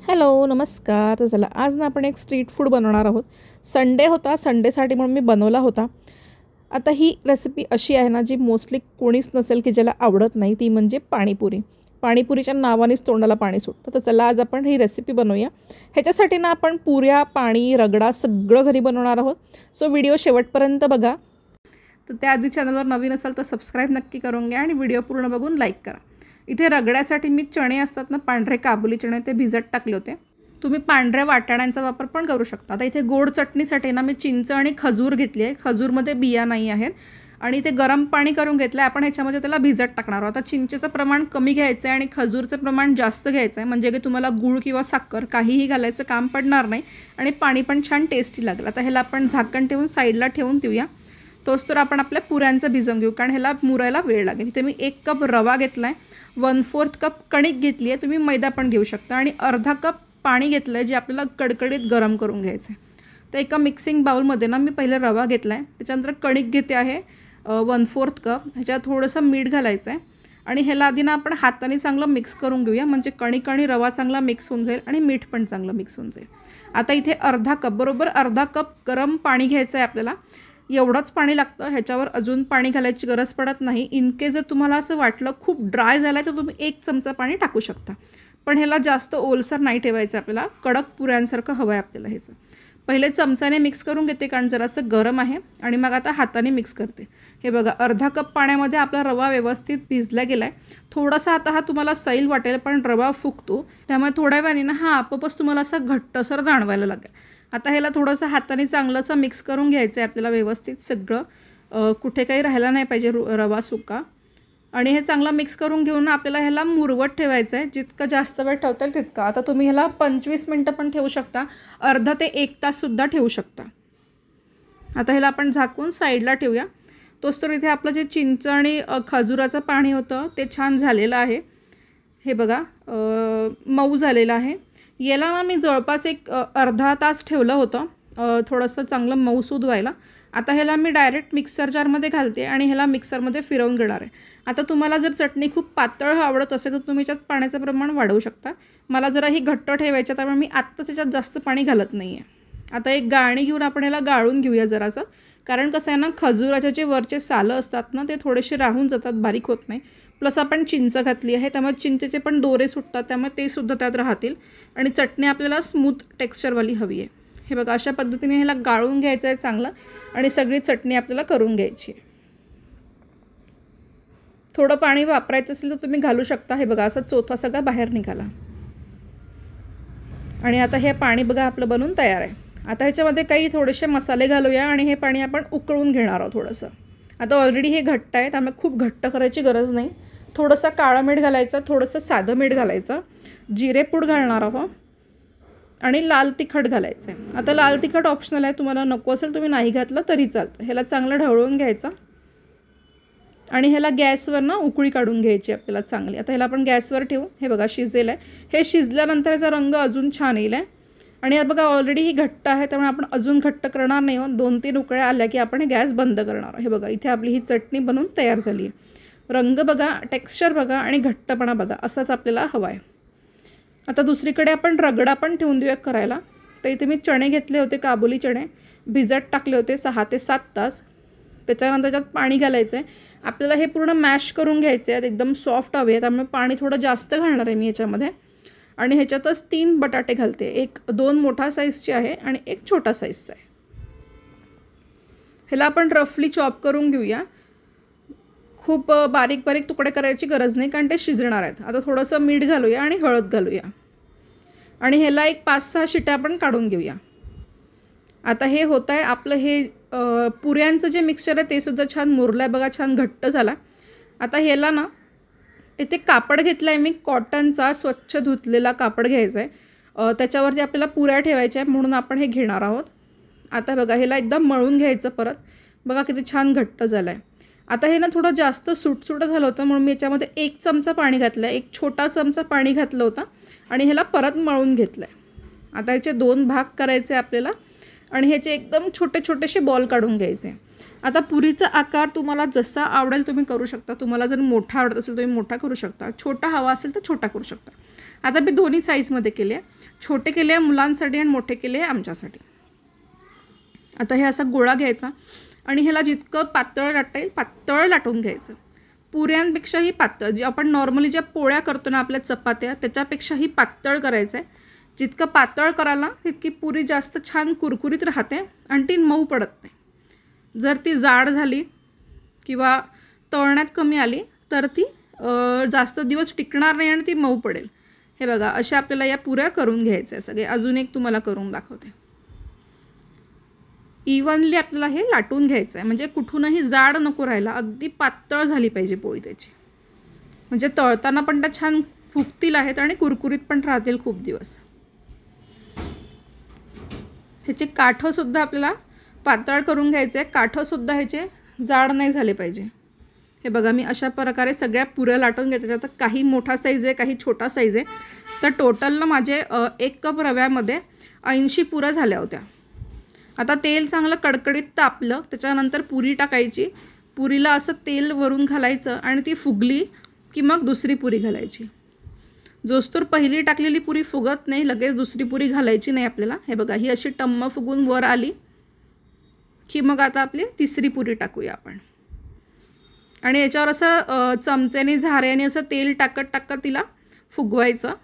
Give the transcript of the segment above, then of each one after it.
Hello नमस्कार. तर चला आज ना आपण एक स्ट्रीट फूड बनवणार आहोत. संडे होता, संडेसाठी म्हणून मी बनवला होता. आता ही रेसिपी अशी आहे ना जी मोस्टली कोणीच नसेल की ज्याला आवडत नाही, ती म्हणजे पाणीपुरी. पाणीपुरीच्या नावानेच तोंडाला पाणी सुटतं. तर चला आज आपण ही रेसिपी बनवूया. ह्याच्यासाठी ना आपण पुऱ्या, पाणी, रगडा सगळं घरी बनवणार आहोत. सो व्हिडिओ शेवटपर्यंत बघा. तर त्याआधी चॅनलवर नवीन असाल तर सबस्क्राईब नक्की करून घ्या आणि व्हिडिओ पूर्ण बघून लाईक करा. इथे रगड्यासाठी मी चणे असतात ना, पांढरे काबुली चणे, ते भिजत टाकले होते. तुम्ही पांढऱ्या वाटाण्यांचा वापर पण करू शकता. आता इथे गोड चटणीसाठी ना मी चिंच आणि खजूर घेतली आहे. खजूरमध्ये बिया नाही आहेत आणि ते गरम पाणी करून घेतलं आहे. आपण ह्याच्यामध्ये त्याला भिजत टाकणार आहोत. आता चिंचेचं प्रमाण कमी घ्यायचं आहे आणि खजूरचं प्रमाण जास्त घ्यायचं आहे, म्हणजे की तुम्हाला गूळ किंवा साखर काहीही घालायचं काम पडणार नाही आणि पाणी पण छान टेस्टी लागेल. आता ह्याला आपण झाकण ठेवून साईडला ठेवून देऊया. तोच तर आपण आपल्या पुऱ्यांचं भिजवून घेऊ, कारण ह्याला मुरायला वेळ लागेल. इथे मी 1 कप रवा घेतला आहे, 1/4 कप कणिक घेतली आहे, तुम्ही मैदा पण घेऊ शकता, आणि अर्धा कप पाणी घेतलं आहे जे आपल्याला कडकडीत गरम करून घ्यायचं आहे. तर एका मिक्सिंग बाउलमध्ये ना मी पहिले रवा घेतला आहे, त्याच्यानंतर कणिक घेते आहे 1/4 कप. ह्याच्यात थोडंसं मीठ घालायचं आहे आणि ह्याला आधी ना आपण हाताने चांगलं मिक्स करून घेऊया, म्हणजे कणिक आणि रवा चांगला मिक्स होऊन जाईल आणि मीठ पण चांगलं मिक्स होऊन जाईल. आता इथे बरोबर अर्धा कप गरम पाणी घ्यायचं आहे आपल्याला. एवढंच पाणी लागतं, ह्याच्यावर अजून पाणी घालायची गरज पडत नाही. इनकेस जर तुम्हाला असं वाटलं खूप ड्राय झालं आहे तर तुम्ही 1 चमचा पाणी टाकू शकता, पण ह्याला जास्त ओलसर नाही ठेवायचं, आपल्याला कडक पुऱ्यांसारखं हवं आहे आपल्याला. ह्याचं पहिले चमचाने मिक्स करून घेते, कारण जरासं गरम आहे, आणि मग आता हाताने मिक्स करते. हे बघा, अर्धा कप पाण्यामध्ये आपला रवा व्यवस्थित भिजला गेला आहे. थोडासा आता हा तुम्हाला सैल वाटेल, पण रवा फुगतो, त्यामुळे थोड्या वेळाने ना हा आपोआपच तुम्हाला असं घट्टसर जाणवायला लागेल. आता ह्याला थोडंसं हाताने चांगलंसं मिक्स करून घ्यायचं आहे आपल्याला व्यवस्थित सगळं, कुठे काही राहायला नाही पाहिजे रवा सुका. आणि हे चांगलं मिक्स करून घेऊन आपल्याला ह्याला मुरवत ठेवायचं आहे, जितकं जास्त वेळ ठेवता येईल तितका. आता तुम्ही ह्याला 25 मिनटं पण ठेवू शकता, अर्धा ते 1 ताससुद्धा ठेवू शकता. आता ह्याला आपण झाकून साईडला ठेवूया. तोच तर इथे आपलं जे चिंच आणि खजुराचं पाणी होतं ते छान झालेलं आहे. हे बघा, मऊ झालेलं आहे. याला ना मी जवळपास एक अर्धा तास ठेवलं होतं, थोडंसं चांगलं मऊसूद व्हायला. आता ह्याला मी डायरेक्ट मिक्सर जारमध्ये घालते आणि ह्याला मिक्सरमध्ये फिरवून घेणार आहे. आता तुम्हाला जर चटणी खूप पातळ आवडत असेल तर तुम्ही त्यात पाण्याचं प्रमाण वाढवू शकता. मला जरा ही घट्ट ठेवायचं, त्यामुळे मी आत्ताच त्याच्यात जास्त पाणी घालत नाही आहे. आता एक गाळणी घेऊन आपण ह्याला गाळून घेऊया जरासं, कारण कसं आहे ना, खजुराचे जे वरचे सालं असतात ना ते थोडेसे राहून जातात, बारीक होत नाही. प्लस आपण चिंच घातली आहे, त्यामुळे चिंचेचे पण दोरे सुटतात, त्यामुळे ते सुद्धा त्यात राहतील. आणि चटणी आपल्याला स्मूथ टेक्स्चरवाली हवी आहे. हे बघा, अशा पद्धतीने ह्याला गाळून घ्यायचं आहे चांगलं, आणि सगळी चटणी आपल्याला करून घ्यायची आहे. थोडं पाणी वापरायचं असेल तर तुम्ही घालू शकता. हे बघा, असं चोथा सगळा बाहेर निघाला. आणि आता हे पाणी बघा आपलं बनून तयार आहे. आता ह्याच्यामध्ये काही थोडेसे मसाले घालूया आणि हे पाणी आपण उकळून घेणार आहोत थोडंसं. आता ऑलरेडी हे घट्ट आहे, त्यामुळे खूप घट्ट करायची गरज नाही. थोडंसं काळं मीठ घालायचं, थोडंसं साधं मीठ घालायचं, जिरेपूड घालणार आहोत आणि लाल तिखट घालायचं आहे. आता लाल तिखट ऑप्शनल आहे, तुम्हाला नको असेल तुम्ही नाही घातलं तरी चालतं. ह्याला चांगलं ढवळून घ्यायचं आणि ह्याला गॅसवर ना उकळी काढून घ्यायची आपल्याला चांगली. आता ह्याला आपण गॅसवर ठेवू. हे बघा, शिजेल आहे. हे शिजल्यानंतर याचा रंग अजून छान येईल आहे. आणि बघा, ऑलरेडी ही घट्ट आहे, त्यामुळे आपण अजून घट्ट करणार नाही. 2-3 उकळ्या आल्या की आपण गॅस बंद करणार. हे बघा, इथे आपली ही चटणी बनवून तयार झाली आहे. रंग बघा, टेक्स्चर बघा आणि घट्टपणा बघा, असाच आपल्याला हवा आहे. आता दुसरीकडे आपण रगडा पण ठेवून देऊया करायला. तर इथे मी चणे घेतले होते, काबुली चणे भिजत टाकले होते 6 ते 7 तास. त्याच्यानंतर त्यात पाणी घालायचं आहे. आपल्याला हे पूर्ण मॅश करून घ्यायचे आहेत, एकदम सॉफ्ट हवे, त्यामुळे पाणी थोडं जास्त घालणार आहे मी याच्यामध्ये. आणि ह्याच्यातच 3 बटाटे घालते, 2 मोठा साईजचे आहे आणि 1 छोटा साईजचा आहे. ह्याला आपण रफली चॉप करून घेऊया. खूप बारीक बारीक तुकडे करायची गरज नाही, कारण ते शिजणार आहेत. आता थोडंसं मीठ घालूया आणि हळद घालूया आणि ह्याला एक 5-6 शिट्या आपण काढून घेऊया. आता हे होतं आहे आपलं हे पुऱ्यांचं जे मिक्सचर आहे ते सुद्धा छान मुरलं आहे बघा, छान घट्ट झाला. आता ह्याला ना इथे कापड घेतला आहे मी, कॉटनचा स्वच्छ धुतलेला कापड घ्यायचा आहे. त्याच्यावरती आपल्याला पुऱ्या ठेवायच्या आहे, म्हणून आपण हे घेणार आहोत. आता बघा, ह्याला एकदम मळून घ्यायचं परत. बघा किती छान घट्ट झालं आहे. आता हे ना थोडं जास्त सुटसुटं झालं होतं, म्हणून मी याच्यामध्ये 1 चमचा पाणी घातलं आहे, 1 छोटा चमचा पाणी घातलं होतं आणि ह्याला परत मळून घेतलं आहे. आता ह्याचे 2 भाग करायचे आपल्याला आणि ह्याचे एकदम छोटे छोटेसे बॉल काढून घ्यायचे. आता पुरीचा आकार तुम्हाला जसा आवडेल तुम्ही करू शकता. तुम्हाला जर मोठा आवडत असेल तुम्ही मोठा करू शकता, छोटा हवा असेल तर छोटा करू शकता. आता मी दोन्ही साईजमध्ये केले आहे, छोटे केले आहे मुलांसाठी आणि मोठे केले आहे आमच्यासाठी. आता हे असा गोळा घ्यायचा आणि ह्याला जितकं पातळ लाटता येईल पातळ लाटून घ्यायचं. पुऱ्यांपेक्षाही पातळ, जे आपण नॉर्मली ज्या पोळ्या करतो ना आपल्या चपात्या त्याच्यापेक्षाही पातळ करायचं आहे. जितकं पातळ करायला तितकी पुरी जास्त छान कुरकुरीत राहते आणि ती मऊ पडत नाही. जर ती जाड झाली किंवा तळण्यात कमी आली तर ती जास्त दिवस टिकणार नाही आणि ती मऊ पडेल. हे बघा अशा आपल्याला या पुऱ्या करून घ्यायच्या सगळे. अजून एक तुम्हाला करून दाखवते. इव्हनली आपल्याला हे लाटून घ्यायचं आहे, म्हणजे कुठूनही जाड नको राहायला, अगदी पातळ झाली पाहिजे पोळी त्याची, म्हणजे तळताना पण त्या छान फुगतील आहेत आणि कुरकुरीत पण राहतील खूप दिवस. ह्याचे काठंसुद्धा आपल्याला पातळ करून घ्यायचे आहे, काठंसुद्धा ह्याचे जाड नाही झाले पाहिजे. हे बघा मी अशा प्रकारे सगळ्या पुऱ्या लाटून घेते. आता काही मोठा साईज आहे काही छोटा साईज आहे. तर टोटलला माझे 1 कप रव्यामध्ये 80 पुऱ्या झाल्या होत्या. आता तेल चांगलं कडकडीत तापलं, त्याच्यानंतर पुरी टाकायची. पुरीला असं तेल वरून घालायचं आणि ती फुगली की मग दुसरी पुरी घालायची. जोस्तोर पहिली टाकलेली पुरी फुगत नाही लगेच दुसरी पुरी घालायची नाही आपल्याला. हे बघा ही अशी टम्म फुगून वर आली की मग आता आपली तिसरी पुरी टाकूया आपण. आणि याच्यावर असं चमच्याने झाऱ्याने असं तेल टाकत तिला फुगवायचं.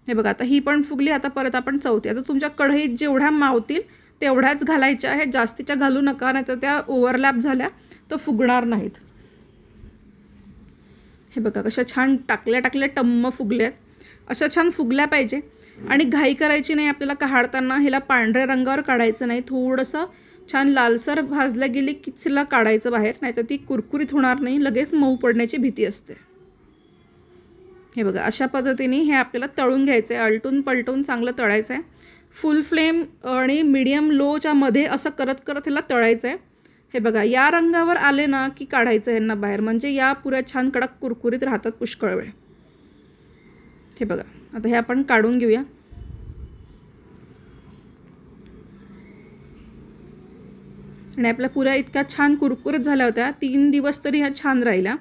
हे बघा आता ही पण फुगली. आता परत आपण चौथी. आता तुमच्या कढईत जेवढ्या मावतील तेवढ्याच घालायच्या आहेत, जास्तीच्या घालू नका, नाही तर त्या ओव्हरलॅप झाल्या तर फुगणार नाहीत. हे बघा कशा छान टाकल्या टम्म फुगल्यात. अशा छान फुगल्या पाहिजे आणि घाई करायची नाही आपल्याला काढताना. ह्याला पांढऱ्या रंगावर काढायचं नाही, थोडंसं छान लालसर भाजल्या गेली की तिला काढायचं बाहेर, नाही तर ती कुरकुरीत होणार नाही, लगेच मऊ पडण्याची भीती असते. हे बघा अशा पद्धतीने हे आपल्याला तळून घ्यायचं आहे. आलटून पलटून चांगलं तळायचं आहे. फुल फ्लेम आणि मीडियम लोच्या मध्ये असं करत ह्याला तळायचं आहे. हे बघा या रंगावर आले ना की काढायचं ह्यांना बाहेर, म्हणजे या पुऱ्या छान कडक कुरकुरीत राहतात पुष्कळ वेळ. हे बघा आता हे आपण काढून घेऊया. आणि आपल्या पुऱ्या इतक्या छान कुरकुरीत झाल्या होत्या. 3 दिवस तरी ह्या छान राहिल्या.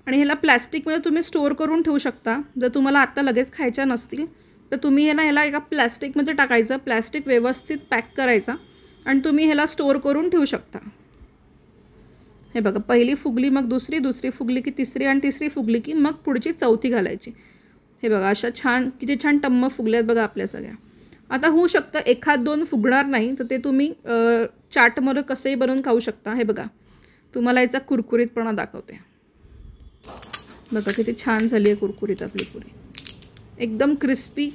आणि ह्याला प्लॅस्टिकमध्ये तुम्ही स्टोअर करून ठेवू शकता. जर तुम्हाला आत्ता लगेच खायच्या नसतील तर तुम्ही ह्याला एका प्लॅस्टिकमध्ये टाकायचं, प्लॅस्टिक व्यवस्थित पॅक करायचा आणि तुम्ही ह्याला स्टोअर करून ठेवू शकता. हे बघा पहिली फुगली मग दुसरी, दुसरी फुगली की तिसरी आणि तिसरी फुगली की मग पुढची चौथी घालायची. हे बघा अशा छान किती छान टम्म फुगल्यात बघा आपल्या सगळ्या. आता होऊ शकतं 1-2 फुगणार नाही, तर ते तुम्ही चाटमध्ये कसंही बनवून खाऊ शकता. हे बघा तुम्हाला याचा कुरकुरीतपणा दाखवते. बघा किती छान झाली आहे कुरकुरीत आपली पुरी, एकदम क्रिस्पी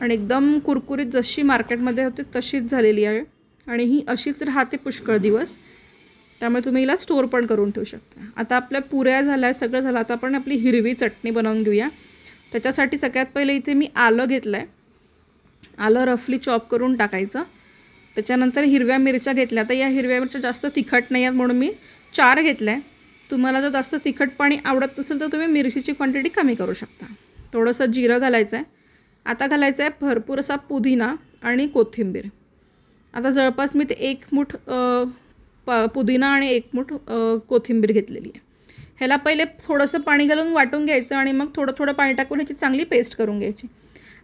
आणि एकदम कुरकुरीत जशी मार्केटमध्ये होते तशीच झालेली आहे. आणि ही अशीच राहते पुष्कळ दिवस, त्यामुळे तुम्ही हिला स्टोअर पण करून ठेवू शकता. आता आपल्या पुऱ्या झाल्या, सगळं झालं. आता आपण आपली हिरवी चटणी बनवून घेऊया. त्याच्यासाठी सगळ्यात पहिले इथे मी आलं घेतलं आहे. आलं रफली चॉप करून टाकायचं. त्याच्यानंतर हिरव्या मिरच्या घेतल्या. आता या हिरव्या मिरच्या जास्त तिखट नाही आहेत म्हणून मी 4 घेतल्या आहे. तुम्हाला जर जास्त तिखट पाणी आवडत नसेल तर तुम्ही मिरचीची क्वांटिटी कमी करू शकता. थोडंसं जिरं घालायचं आहे. आता घालायचं आहे भरपूर असा पुदिना आणि कोथिंबीर. आता जवळपास मी ते 1 मूठ पुदिना आणि 1 मूठ कोथिंबीर घेतलेली आहे. ह्याला पहिले थोडंसं पाणी घालून वाटून घ्यायचं आणि मग थोडं पाणी टाकून ह्याची चांगली पेस्ट करून घ्यायची.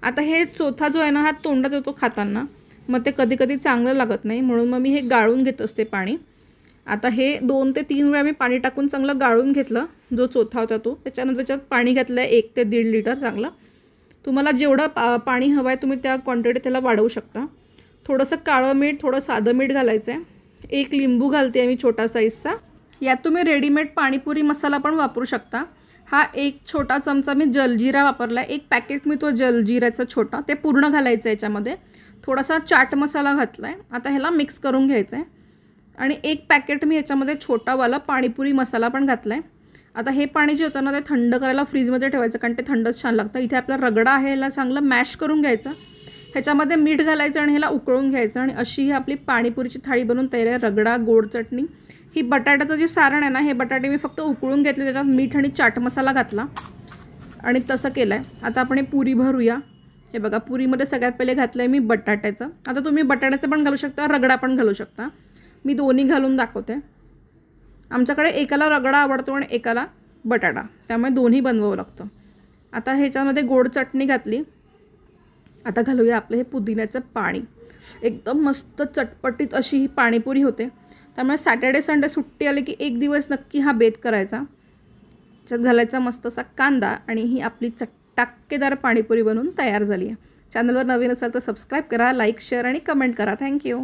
आता हे चोथा जो आहे ना हा तोंडात येतो खाताना, मग ते कधी चांगलं लागत नाही, म्हणून मग मी हे गाळून घेत असते पाणी. आता हे 2 ते 3 वेळा मी पाणी टाकून चांगलं गाळून घेतलं जो चोथा होता तो. त्याच्यानंतर त्याच्यात पाणी घातलं आहे 1 ते 1.5 लिटर चांगलं. तुम्हाला जेवढं पाणी हवं आहे तुम्ही त्या क्वांटिटी त्याला वाढवू शकता. थोडंसं काळं मीठ, थोडं साधं मीठ घालायचं आहे. 1 लिंबू घालते आहे मी छोटा साईजचा. यात तुम्ही रेडीमेड पाणीपुरी मसाला पण वापरू शकता. हा 1 छोटा चमचा मी जलजिरा वापरला आहे. 1 पॅकेट मी तो जलजिराचा छोटा ते पूर्ण घालायचं आहे याच्यामध्ये. थोडासा चाट मसाला घातला आहे. आता ह्याला मिक्स करून घ्यायचं आहे. आणि 1 पॅकेट मी याच्यामध्ये छोटावाला पाणीपुरी मसाला पण घातला आहे. आता हे पाणी जे होतं ना ते थंड करायला फ्रीजमध्ये ठेवायचं, कारण ते थंडच छान लागतं. इथे आपला रगडा आहे, ह्याला चांगलं मॅश करून घ्यायचं. ह्याच्यामध्ये मीठ घालायचं आणि ह्याला उकळून घ्यायचं. आणि अशी ही आपली पाणीपुरीची थाळी बनवून तयार आहे. रगडा, गोड चटणी. ही बटाट्याचं जे सारण आहे ना, हे बटाटे मी फक्त उकळून घेतले, त्याच्यात मीठ आणि चाट मसाला घातला आणि तसं केलं आहे. आता आपण हे पुरी भरूया. हे बघा पुरीमध्ये सगळ्यात पहिले घातलं आहे मी बटाट्याचं. आता तुम्ही बटाट्याचं पण घालू शकता, रगडा पण घालू शकता. मी दोन्ही घालून दाखवते. आमच्याकडे एकाला रगडा आवडतो आणि एकाला बटाटा, त्यामुळे दोन्ही बनवावं लागतं. आता ह्याच्यामध्ये गोड चटणी घातली. आता घालूया आपलं हे पुदिन्याचं पाणी. एकदम मस्त चटपटीत अशी ही पाणीपुरी होते. त्यामुळे सॅटर्डे संडे सुट्टी आली की एक दिवस नक्की हा बेत करायचा. त्याच्यात घालायचा मस्त असा कांदा आणि ही आपली चटकेदार पाणीपुरी बनवून तयार झाली आहे. चॅनलवर नवीन असाल तर सबस्क्राईब करा, लाईक, शेअर आणि कमेंट करा. थँक्यू.